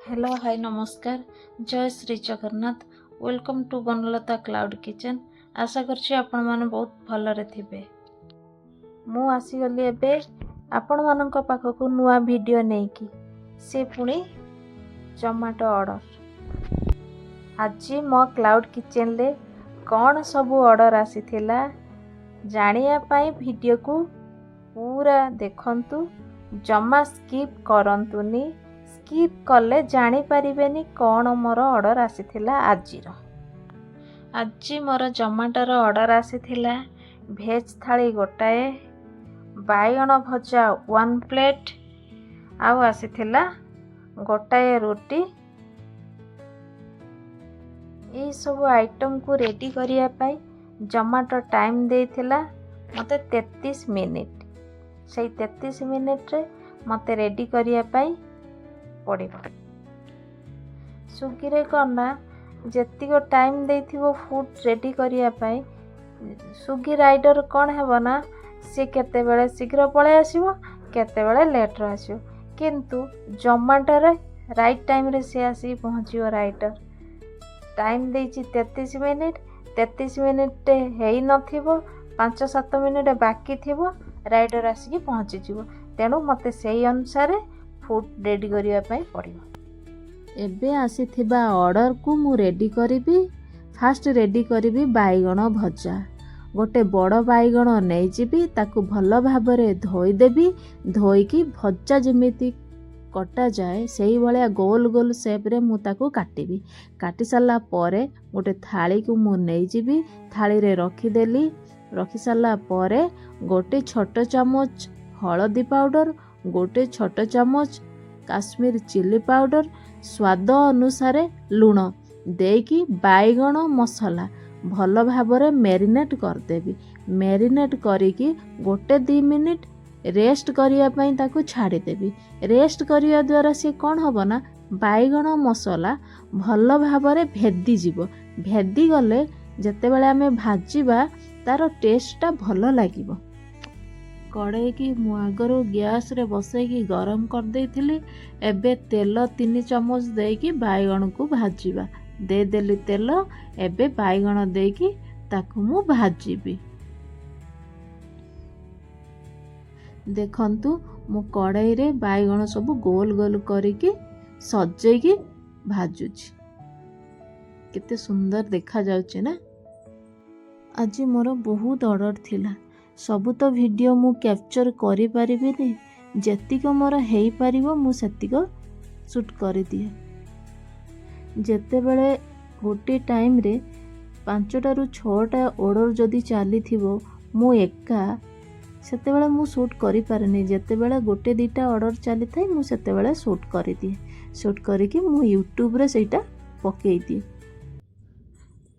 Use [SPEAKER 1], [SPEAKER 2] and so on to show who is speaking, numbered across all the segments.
[SPEAKER 1] Hello hi नमस्कार जय Shri Jagannath welcome to Banalata cloud kitchen. आशा करछि आपण माने बहुत भलरे थिबे। मु आसीगली एबे आपण मानक पाखकु नुआ वीडियो नेकी से पुणी जोमाटो ऑर्डर। आज मो क्लाउड किचन ले कौन सब ऑर्डर आसीथिला जानिया पाई वीडियो को पूरा देखंतु, जमा स्किप करंतुनी। स्किप कले जानी परिबेनी कौन मोर ऑर्डर आसीथिला। आज मोर जोमाटोर ऑर्डर आसीथिला भेज थाली गोटाए, बाइगण भजा 1 प्लेट, आउ आसीथिला गोटाए रोटी। ये सब आइटम को रेडी करिया पाई जोमाटो टाइम देथिला मते 33 मिनिट। से 33 मिनिट रे मते रेडी करिया पाई पड़िबो। स्विगी रे करना जेतिको टाइम देथिबो फूड रेडी करिया पाई, स्विगी राइडर कौन हेबो ना से केते बेले शीघ्र पळे आसीबो केते बेले लेट रे आसीबो, किंतु जोमाटो रे राइट टाइम रे से आसी पहुंचियो। राइडर टाइम देछि 33 मिनिट, 33 मिनिट हेई नथिबो 5-7 मिनिट बाकी थिबो राइडर आसी पहुंची जिवो। तेणु मते सेही अनुसार फूड रेडी करिया पाई पड़िबो। एबे आसीथिबा ऑर्डर को मु रेडी करिबी। फास्ट रेडी करिबी बाइगण भजा। गोटे बड़ बाइगण नै जिबी, ताकू भल भाबरे धोई देबी। धोईकी भजा जेमिति कटा जाए सेही भलिया गोल गोल शेप रे मु ताकू काटिबी। काटी साला परे गोटे थाली को मु नै जिबी। थाली रे रखी देली। रखी साला परे गोटे छोट चामच हळदी पाउडर, गोटे छोट चामच काश्मीर चिली पाउडर, स्वाद अनुसार लुण देकी बाइगण मसला भल भाबरे मैरिनेट करदेबी। मैरिनेट करिकी गोटे 2 मिनिट रेस्ट करिया पई ताकू छाड़ी देबी। रेस्ट करिया द्वारा से कौन हबो ना बाइगण मसला भल भाबरे भेदी जिवो। भेदी गले जते बेले आमे भाजीबा तार टेस्टटा भल लागिबो। कड़ाई की मु आगरो गैस रे बसैकी गरम कर देइथिली। एबे तेल 3 चम्मच देकी बाइगण को भाजीबा। दे देली तेल। एबे बाइगण देकी ताकू मु भाजीबी। देखंतु मु कड़ाई रे बाइगण सब गोल गोल करिकी सजेकी भाजुची। केते सुंदर देखा जाउची ना। आज मोर बहुत ऑर्डर थिला। सबु तो वीडियो मु कैप्चर करि परिबिनी। जेतिको मोर हेई परिबो मु सेतिको शूट करि दिए। जेते बेले गोटे टाइम रे 5टा रु 6टा ऑर्डर जदि चाली थिबो मु एका सेते बेले मु शूट करि पारेनी। जेते बेले गोटे 2टा ऑर्डर चाली थाई मु सेते बेले शूट करि दिए। शूट करिकि मु यूट्यूब रे सेटा पकेई दिए।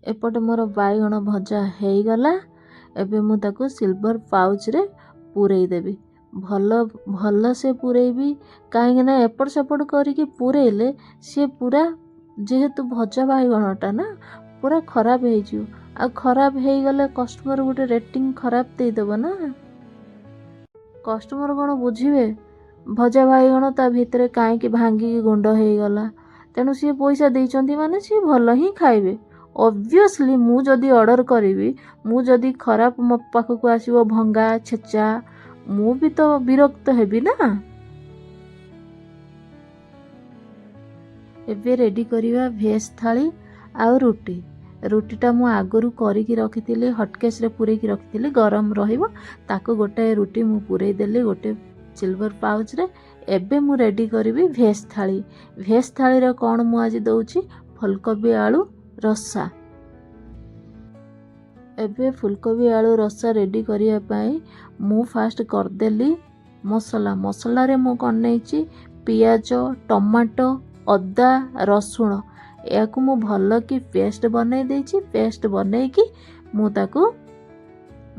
[SPEAKER 1] एपटे मोर बाइगण भजा हेई गला। एबे मु ताको सिल्वर पाउच रे पूरेई देबी। भल से पूरेबी काहे ना एपट सेपट करिकि पूरेले से पूरा जेहेतु भजा बाइगणटा ना पूरा खराब हे जियो। आ खराब हे गले कस्टमर गोटे रेटिंग खराब दे देबो ना। कस्टमर कोन बुझिबे भजा बाइगण ता भितरे काहे कि भांगी गुंड हे गला। तेनु से पैसा देइचंती माने से भल ही खाइबे। ऑब्वियसली मु जदि ऑर्डर करिवि, मु जदि खराब मो पाखकु आसीबो भंगा छेचा, मु भी तो विरक्त हेबी ना। एबे रेडी करिवा भेज थाली आ रोटी। रोटीटा मु आगरु करिकि रखिथिली, हटकेस रे पुरै कि रखिथिली गरम रहिबो। ताको गोटे रोटी मु पुरै देली गोटे सिल्वर पाउच रे। एबे मु रेडी करिवि भेज थाली। भेज थाली रे कोन मु आज दउची फुलकोबी आलू रसा। एबे फुलकोबी आलू रसा रेडी करिया पाई मु फास्ट कर देली मसला। मसला रे मु कोन नैची पियाज, टमाटो, अदा, रसुण याकू मु भल की पेस्ट बनै देछि। पेस्ट बनै की मु ताकू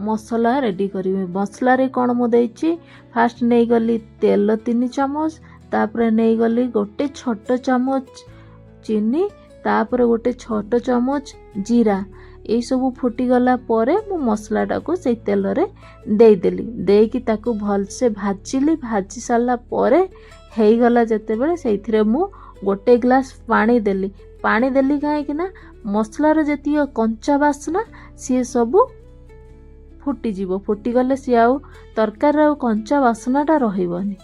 [SPEAKER 1] मसला रेडी करिवे। मसला रे कोन मु देछि फास्ट नै गली तेल 3 चम्मच, तापरे नै गली गोटे छोट चम्मच चीनी, तापर गोटे छोट चम्मच जीरा। ये सब फुटी गला परे मु मसलाटा को से तेल रे दे देली। देकी ताकू भल से भाजिली। भाजी साला परे हेई गला जेते बेले सेइथिरे मु गोटे ग्लास पानी देली कहीं मसलार जी कंचा बास्ना सी सब फुटीजीव फुटीगले सी आउ तरकार आउ कंचा बास्नाटा रहिबनी।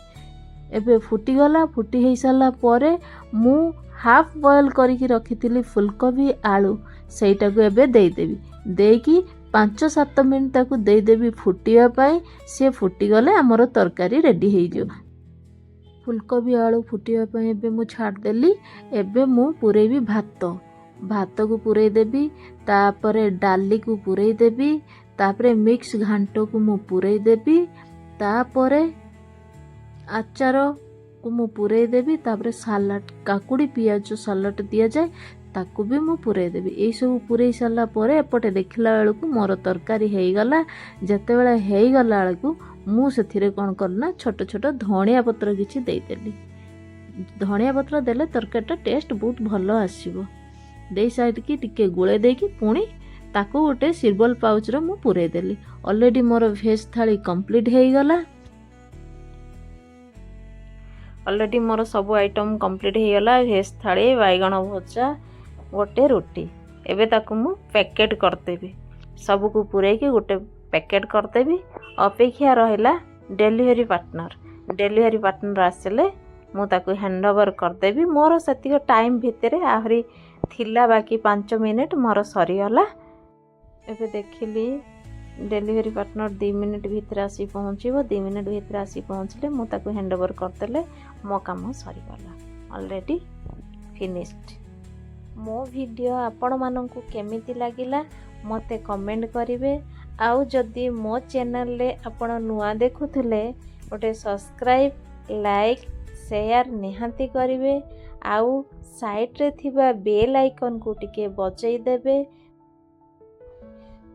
[SPEAKER 1] एबे फुटीगला फुटी हो सारा पर मु हाफ बॉयल करके रखी फुलकोबी आलू सेटा को एबे देदेवी देकी 5-7 मिनट ताकू देदेवी फुटिया सी फुटीगले आमर तरकारी रेडी हो। फुलकोबी आलू फुटिया एबे मु छाड़देली। एबे मु पुरेबी भात को पुरई देवी तापरे डाली को पुरई देवी तापरे मिक्स घांट को मु पुरई देवी तापरे आचार को मु पुरई देवी तापरे सालाड काकुड़ी पियाज सालाड दिया जाए ताकू भी मु पुरई देवी। यही सब पुरई सारा पर एपटे देखला बेलू मोर तरकारी हो गला। जेते बेले हो गला बेलू मु से कौन करना छोट छोट धनिया पत्र किछि देदेली। धनिया पत्र देले तरकारीटा टेस्ट बहुत भल आसीबो। दे साइड टिके गुळे देकी पुणी ताकू गोटे सिल्वर पाउच रो मु पुरई देली। ऑलरेडी मोर वेज थाली कंप्लीट हो गला। ऑलरेडी मोर सब आइटम कंप्लीट हो गला। वेज थाली बैगन भजा गोटे रोटी एबे ताकू मु पैकेट करदेबी सबको पुरे के गोटे पैकेट करदेबी। अपेक्षा रहिला डेलीवरी पार्टनर आसिले मु ताकू हैंड ओवर करदेबी। मोर सेतिक टाइम भितरे आहरी थिला बाकी 5 मिनिट मोर सरीगला। एबे देखिली डेलीवरी पार्टनर 2 मिनिट भितर आसी पहुँचो। 2 मिनिट भितर आसी पहुँचले मु ताकू हैंड ओवर करदेले मो काम सरीगला। Already finished. मो वीडियो आपण माननकु केमिति लागिला मते कमेंट करिवे। आउ जदि मो चैनल ले आपण नुआ देखुथिले गोटे सब्सक्राइब लाइक शेयर निहांती करिवे। आउ साइड रे थिबा बेल आइकन को टिके बजाई देबे।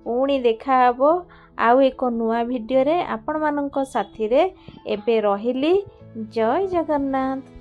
[SPEAKER 1] पुणी देखा हबो आउ एक नुआ वीडियो रे आपण माननक साथी रे। एबे रहिली। जय जगन्नाथ।